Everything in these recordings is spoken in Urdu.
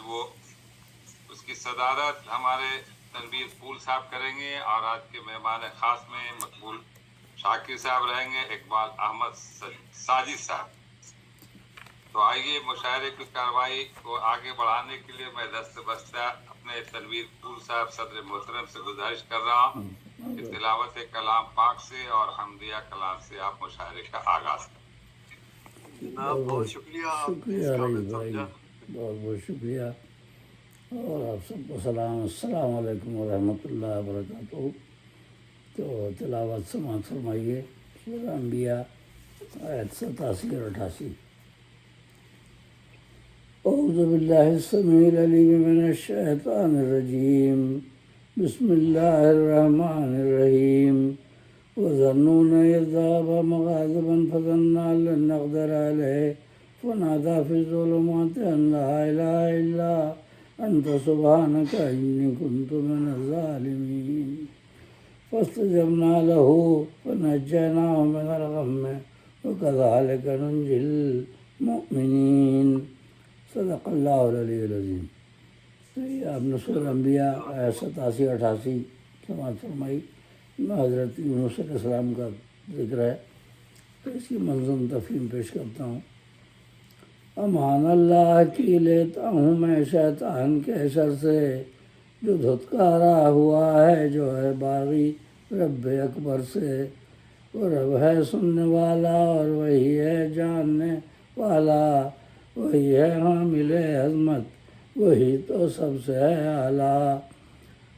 وہ اس کی صدارت ہمارے تنویر پھول صاحب کریں گے، اور آج کے مہمان خاص میں مقبول شاکر صاحب رہیں گے، اقبال احمد ساجد صاحب۔ تو آئیے مشاعرے کی کارروائی کو آگے بڑھانے کے لیے میں دست بستہ اپنے تنویر پھول صاحب صدر محترم سے گزارش کر رہا ہوں کہ تلاوت کلام پاک سے اور حمدیہ کلام سے آپ مشاعرے کا آغاز کریں۔ جناب بہت شکریہ، شکریہ رئیس بھائی، بہت بہت شکریہ، اور آپ سب کو سلام، السلام علیکم ورحمۃ اللہ وبرکاتہ۔ تو تلاوت سماعت فرمائیے سورہ انبیاء آیت 87 اور 88۔ اعوذ باللہ السمیع العلیم من الشیطان الرجیم، بسم اللہ الرحمن الرحیم۔ وظنون إذ ذهب مغاضبا فظن أن لن نقدر عليه فنادى في الظلمات أن لا إله إلا أنت سبحانك إني كنت من الظالمين فاستجبنا له فنجيناه من الغم وكذلك ننجي المؤمنين صدق اللہ العلی العظیم۔ تو یہ آپ نے سورہ انبیاء آیت 87-88 سماعت فرمائی، میں حضرت یونس علیہ السلام کا ذکر ہے، تو اس کی منظوم تفہیم پیش کرتا ہوں۔ امان اللہ کی لیتا ہوں میں شیطان کے شر سے، جو دھتکارا ہوا ہے جو ہے باغی رب اکبر سے۔ وہ رب ہے سننے والا اور وہی ہے جاننے والا، وہی ہے حامل عظمت، وہی تو سب سے ہے اعلیٰ۔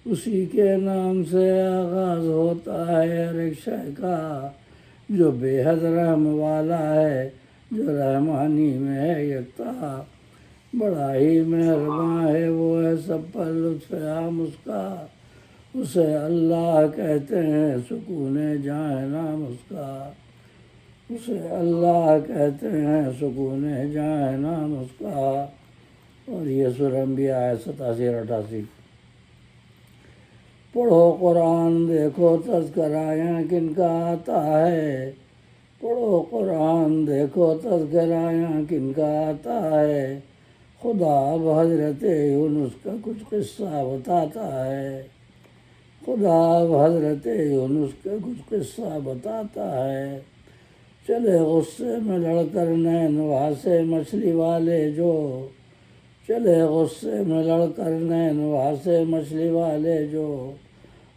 اسی کے نام سے آغاز ہوتا ہے ہر ایک شے کا، جو بے حد رحم والا ہے، جو رحمانی میں ہے یکتا۔ بڑا ہی مہرباں ہے وہ ہے سب پر لطف عام اس کا، اسے اللہ کہتے ہیں سکون جہاں نام اس کا، اسے اللہ کہتے ہیں سکون جہاں نام اس کا۔ اور یہ سورہ انبیاء آیت 87 اور 88۔ پڑھو قرآن دیکھو تذکرہ یہاں کن کا آتا ہے، پڑھو قرآن دیکھو تذکرہ یہاں کن کا آتا ہے۔ خدا اب حضرت یونس کا کچھ قصہ بتاتا ہے، خدا اب حضرت یونس کا کچھ قصہ بتاتا ہے۔ چلے غصے میں لڑ کر نین وہاسے مچھلی والے جو، چلے غصے میں لڑ کر نین وہاسے مچھلی والے جو،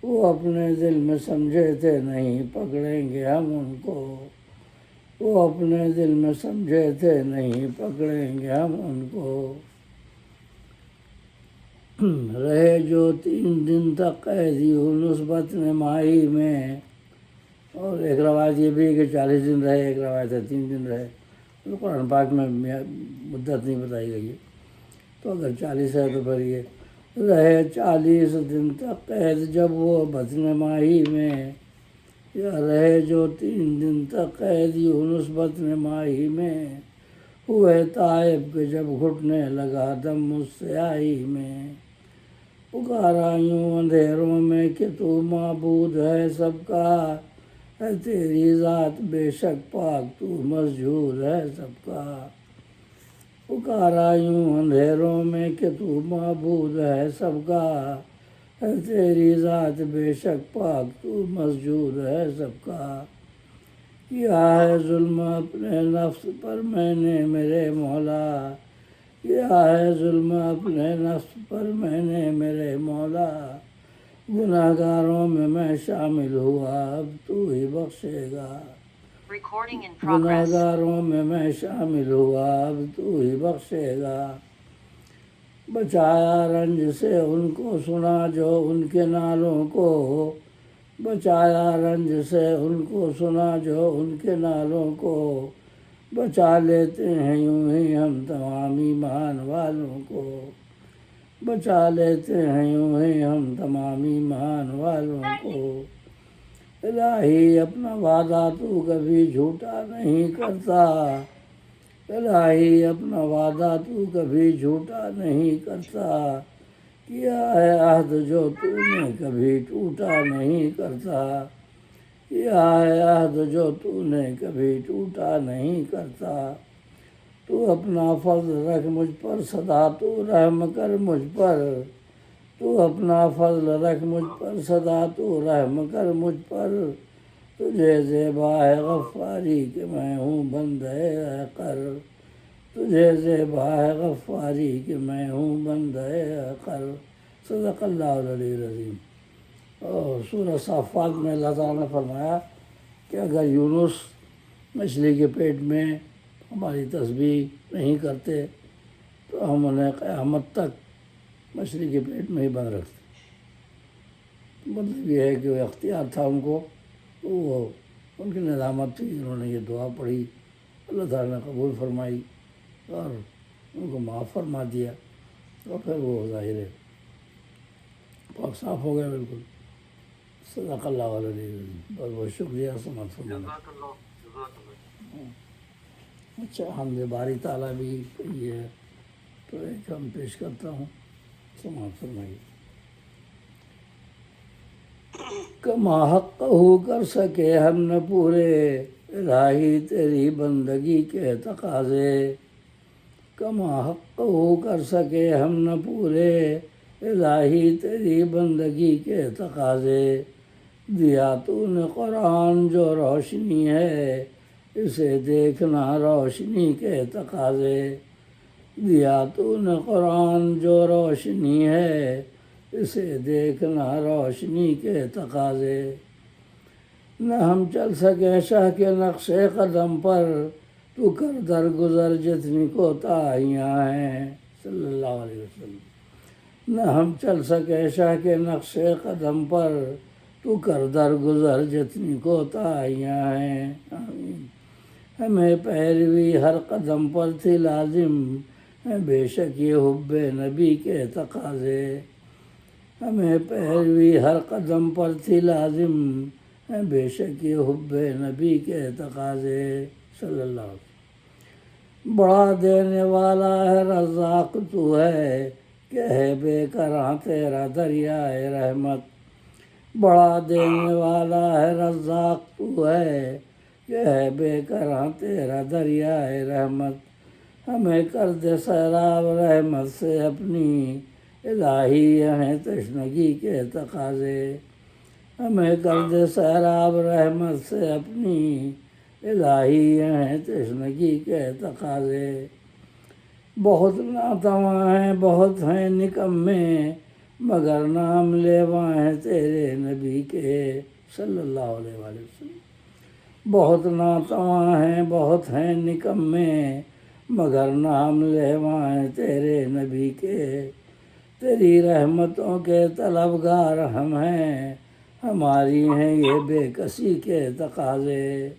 وہ اپنے دل میں سمجھے تھے نہیں پکڑیں گے ہم ان کو، وہ اپنے دل میں سمجھے تھے نہیں پکڑیں گے ہم ان کو۔ رہے جو 3 دن تک قید یونس بطن مائی میں، اور ایک روایت یہ بھی کہ 40 دن رہے، ایک روایت ہے 3 دن رہے، تو قرآن پاک میں مدت نہیں بتائی گئی ہے، تو اگر 40 ہے تو پھر یہ رہے 40 دن تک قید جب وہ بطن ماہی میں، یا رہے جو 3 دن تک قید یونس بطن ماہی میں، ہوئے تائب کے جب گھٹنے لگا دم اس سیاہی میں۔ پکارا یوں اندھیروں میں کہ تو معبود ہے سب کا، ہے تیری ذات بے شک پاک تو مسجود ہے سب کا۔ پکارا یوں اندھیروں میں کہ تو معبود ہے سب کا، ہے تیری ذات بے شک پاک تو مسجود ہے سب کا۔ کیا ہے ظلم اپنے نفس پر میں نے میرے مولا، کیا ہے ظلم اپنے نفس پر میں نے میرے مولا، گناہ گاروں میں شامل ہوا اب تو ہی بخشے گا، گناہ گاروں میں شامل ہوا اب تو ہی بخشے گا۔ بچایا رنج سے ان کو سنا جو ان کے نالوں کو، بچایا رنج سے ان کو سنا جو ان کے نالوں کو، بچا لیتے ہیں یوں ہی ہم تمام ایمان والوں کو، بچا لیتے ہیں یوں ہی ہم تمام ایمان والوں کو۔ الہی اپنا وعدہ تو کبھی جھوٹا نہیں کرتا، الہی اپنا وعدہ تو کبھی جھوٹا نہیں کرتا، کیا ہے عہد جو تو نے کبھی ٹوٹا نہیں کرتا، کیا ہے عہد جو تو نے کبھی ٹوٹا نہیں کرتا۔ تو اپنا فضل رکھ مجھ پر سدا، تو رحم کر مجھ پر، تو اپنا فضل رکھ مجھ پر سدا، تو رحم کر مجھ پر، تجھے زیبا ہے غفاری کہ میں ہوں بندہ حقر، تجھے زیبا ہے غفاری کہ میں ہوں بندہ حقر۔ صدق اللہ العلی العظیم۔ اور سورہ صافات میں اللہ تعالیٰ نے فرمایا کہ اگر یونس مچھلی کے پیٹ میں ہماری تسبیح نہیں کرتے تو ہم انہیں قیامت تک مچھلی کے پیٹ میں ہی بند رکھتے۔ مطلب یہ ہے کہ وہ اختیار تھا ان کو، تو وہ ان کی ندامت تھی، انہوں نے یہ دعا پڑھی، اللہ تعالیٰ نے قبول فرمائی اور ان کو معاف فرما دیا، اور پھر وہ ظاہر ہے پاک صاف ہو گئے بالکل۔ صدق اللہ علیہ وسلم۔ بہت بہت شکریہ سماعت فرمانے۔ جزاک اللہ، جزاک اللہ۔ اچھا، حمد باری تعالیٰ بھی یہ ہے تو ایک ہم پیش کرتا ہوں، سماعت فرمائیے۔ کما حق ہو کر سکے ہم نہ پورے، الہی تیری بندگی کے تقاضے، کما حق ہو کر سکے ہم نہ پورے، الہی تیری بندگی کے تقاضے، دیا تو نے قرآن جو روشنی ہے، اسے دیکھنا روشنی کے تقاضے، دیا تو نے قرآن جو روشنی ہے، اسے دیکھنا روشنی کے تقاضے، نہ ہم چل سکے شاہ کے نقش قدم پر، تو کر درگزر جتنی کوتاہیاں ہیں، صلی اللہ علیہ وسلم، نہ ہم چل سکے شاہ کے نقش قدم پر، تو کر درگزر جتنی کوتاہیاں ہیں، آمین۔ ہمیں پیروی ہر قدم پر تھی لازم، ہے بے شک یہ حب نبی کے تقاضے، ہمیں پیروی ہر قدم پر تھی لازم، ہے بے شک یہ حب نبی کے تقاضے، صلی اللہ علیہ وسلم۔ بڑا دینے والا ہے رزاق تو ہے، کہ ہے بے کراں تیرا دریائے رحمت، بڑا دینے والا ہے رزاق تو ہے، کہ ہے بے کراں تیرا دریائے رحمت، ہمیں کر دے سیراب رحمت سے اپنی، الہی ہیں تشنگی کے تقاضے، ہمیں کر دے سیراب رحمت سے اپنی، الہی ہیں تشنگی کے تقاضے، بہت ناتواں ہیں بہت ہیں نکمے، مگر نام لیواں ہیں تیرے نبی کے، صلی اللہ علیہ وآلہ وسلم، بہت ناتواں ہیں بہت ہیں نکمے، مگر نام لیواں ہیں تیرے نبی کے، تیری رحمتوں کے طلبگار ہم ہیں، ہماری ہیں یہ بے کسی کے تقاضے،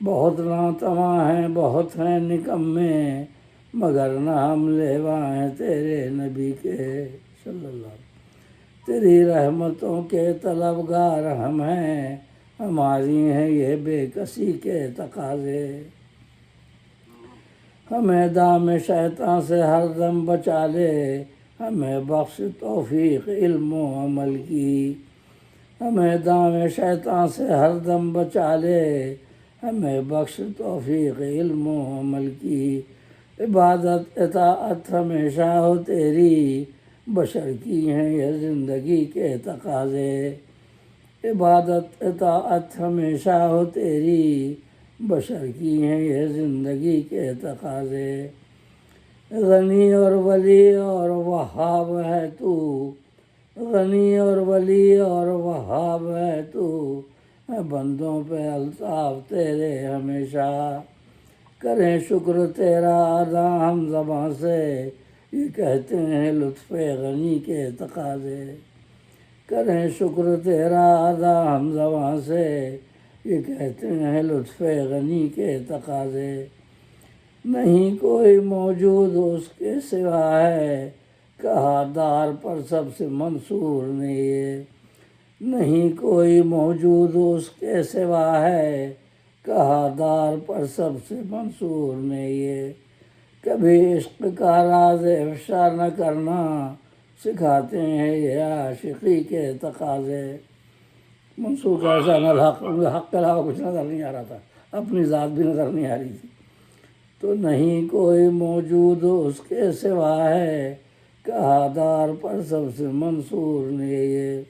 بہت ناتواں ہیں بہت ہیں نکمے، مگر نام لیواں ہیں تیرے نبی کے، صلی اللہ علیہ وسلم، تیری رحمتوں کے طلبگار ہم ہیں، ہماری ہیں یہ بے کسی کے تقاضے، ہمیں دام شیطان سے ہر دم بچا لے، ہمیں بخش توفیق علم و عمل کی، ہمیں دام شیطان سے ہر دم بچا لے، ہمیں بخش توفیق علم و عمل کی، عبادت اطاعت ہمیشہ ہو تیری، بشر کی ہیں یہ زندگی کے تقاضے، عبادت اطاعت ہمیشہ ہو تیری، بشر کی ہیں یہ زندگی کے تقاضے، غنی اور ولی اور وہاب ہے تو، غنی اور ولی اور وہاب ہے تو، ہے بندوں پہ الطاف تیرے ہمیشہ، کریں شکر تیرا ادا ہم زباں سے، یہ کہتے ہیں لطف غنی کے تقاضے، کریں شکر تیرا ادا ہم زباں سے، یہ کہتے ہیں لطف غنی کے تقاضے، نہیں کوئی موجود اس کے سوا ہے، کہا دار پر سب سے منصور نے یہ، نہیں کوئی موجود اس کے سوا ہے، کہا دار پر سب سے منصور نے یہ، کبھی عشق کا راز افشا نہ کرنا، سکھاتے ہیں یہ عاشقی کے تقاضے، منصور کا ایسا نہ حق کے علاوہ کچھ نظر نہیں آ رہا تھا، اپنی ذات بھی نظر نہیں آ رہی تھی، تو نہیں کوئی موجود اس کے سوا ہے، کہا دار پر سب سے منصور نے یہ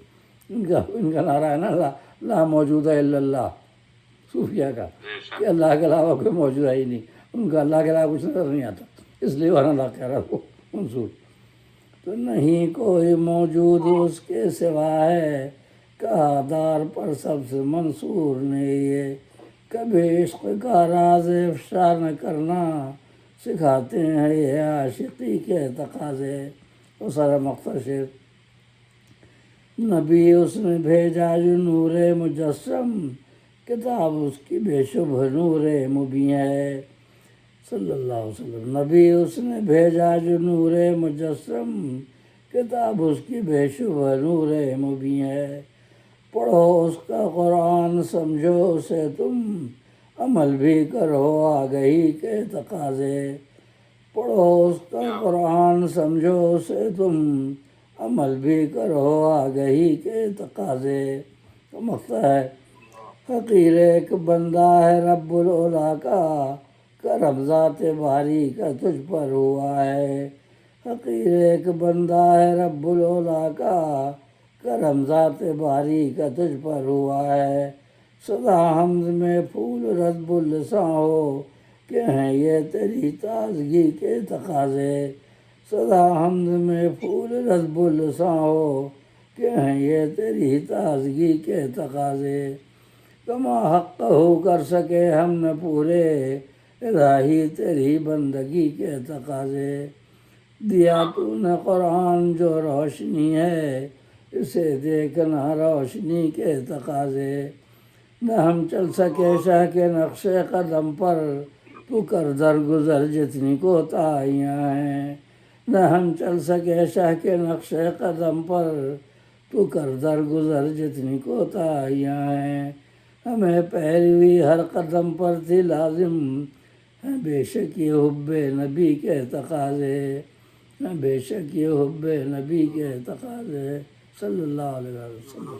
ان کا نعرہ ہے نا، لا موجود ہے الا اللہ، صوفیہ کا، بے شک کہ اللہ کے علاوہ کوئی موجود ہے ہی نہیں، ان کا اللہ کے علاوہ کچھ نظر نہیں آتا، اس لیے وہ اللہ کہہ رہا وہ منصور. تو نہیں کوئی موجود اس کے سوا ہے، کہا دار پر سب سے منصور نے یہ، کبھی عشق کا راز افشا نہ کرنا سکھاتے ہیں یہ عاشقی کے تقاضے. وہ سارا مختصر. نبی اس نے بھیجا جو نور مجسم، کتاب اس کی بے شبہ نور مبین ہے. صلی اللہ علیہ وسلم. نبی اس نے بھیجا جو نور مجسم، کتاب اس کی بے شبہ نور مبین ہے. پڑھو اس کا قرآن سمجھو اسے تم، عمل بھی کرو آگہی کے تقاضے. پڑھو اس کا قرآن سمجھو اسے تم، عمل بھی کرو آگہی کے تقاضے. تو مقصد ہے حقیر ایک بندہ ہے رب العلا کا، کرم ذات باری کا تجھ پر ہوا ہے. حقیر ایک بندہ ہے رب العلا کا، کرم ذات باری کا تجھ پر ہوا ہے. سدا حمد میں پھول رتب اللساں ہو، کہ ہیں یہ تیری تازگی کے تقاضے. سدا حمد میں پھول رتب اللساں ہو، کہ ہیں یہ تیری تازگی کے تقاضے. کما حق ہو کر سکے ہم نے پورے، الہی تیری بندگی کے تقاضے. دیا تو نے قرآن جو روشنی ہے، اسے دیکھنا روشنی کے تقاضے. نہ ہم چل سکے شاہ کے نقش قدم پر، تو کر درگزر جتنی کوتاہیاں ہیں. نہ ہم چل سکے شاہ کے نقش قدم پر، تو کر درگزر جتنی کوتاہیاں ہیں. ہمیں پیروی ہر قدم پر تھی لازم، ہے بے شک یہ حب نبی کے تقاضے. ہے بے شک یہ حب نبی کے تقاضے. صلی اللہ علیہ وسلم.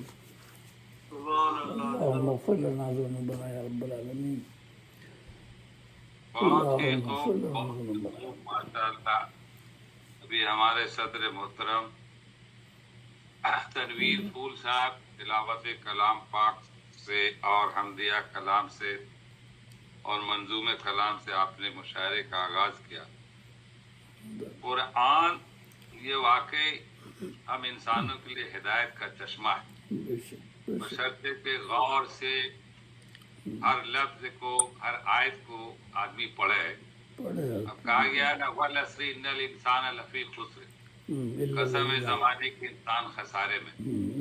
اللہم اغفر لنا ذنوبنا یا رب العالمین. بہت ہی اللہم اغفر خوب لنا بہت ذنوبنا. خوب ماشاء اللہ. ابھی ہمارے صدر محترم تنویر پھول صاحب تلاوت کلام پاک سے اور حمدیہ کلام سے اور منظوم کلام سے آپ نے مشاعرے کا آغاز کیا. قرآن یہ واقعی ہم انسانوں کے لیے ہدایت کا چشمہ ہے، بے شک بے شک. بشرطے کہ غور سے ہر لفظ کو ہر آیت کو آدمی پڑھے. پڑھے اب کہا گیا نا وَالْعَصْرِ إِنَّ الْإِنسَانَ لَفِي خُسْرٍ، قسم زمانے کے انسان خسارے میں.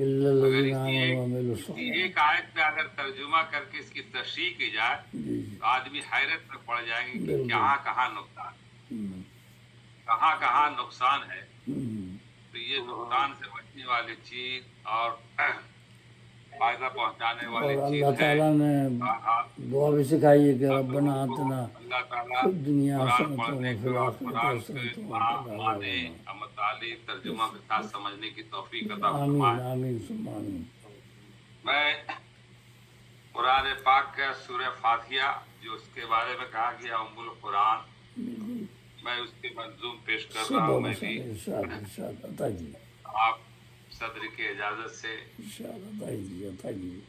الا اگر الذین اسی آمنوا وعملوا الصالحات. ایک آیت پہ اگر ترجمہ کر کے اس کی تشریح کی جائے جی تو آدمی حیرت میں پڑ جائیں گے کہ بالکل. کہاں کہاں نقصان ہم، کہاں کہاں نقصان ہے. ہم. تو یہ نقصان سے بچنے والی چیز اور فائدہ پہنچانے اور والی اللہ چیز ہے. تعالیٰ نے اور دعا بھی سکھائی ہے کہ ہم ربنا لوگوں کو آتنا اللہ فی تعالیٰ الدنیا قرآن حسنۃ پڑھنے وفی کا اور الآخرۃ قرآن کے حسنۃ وقنا عذاب معنی النار. مطالعے ترجمہ کے ساتھ سمجھنے کی توفیق عطا آمین فرمائے. آمین ثم آمین. میں قرآن پاک کا سورہ فاتحہ جو اس کے بارے میں کہا گیا ام القرآن، بالکل. میں اس کے منظوم پیش کر رہا سب ہوں. میں بھی مسائل ارشاد عطا کیجیے. آپ صدر کی اجازت سے ارشاد عطا کیجیے عطا کیجیے.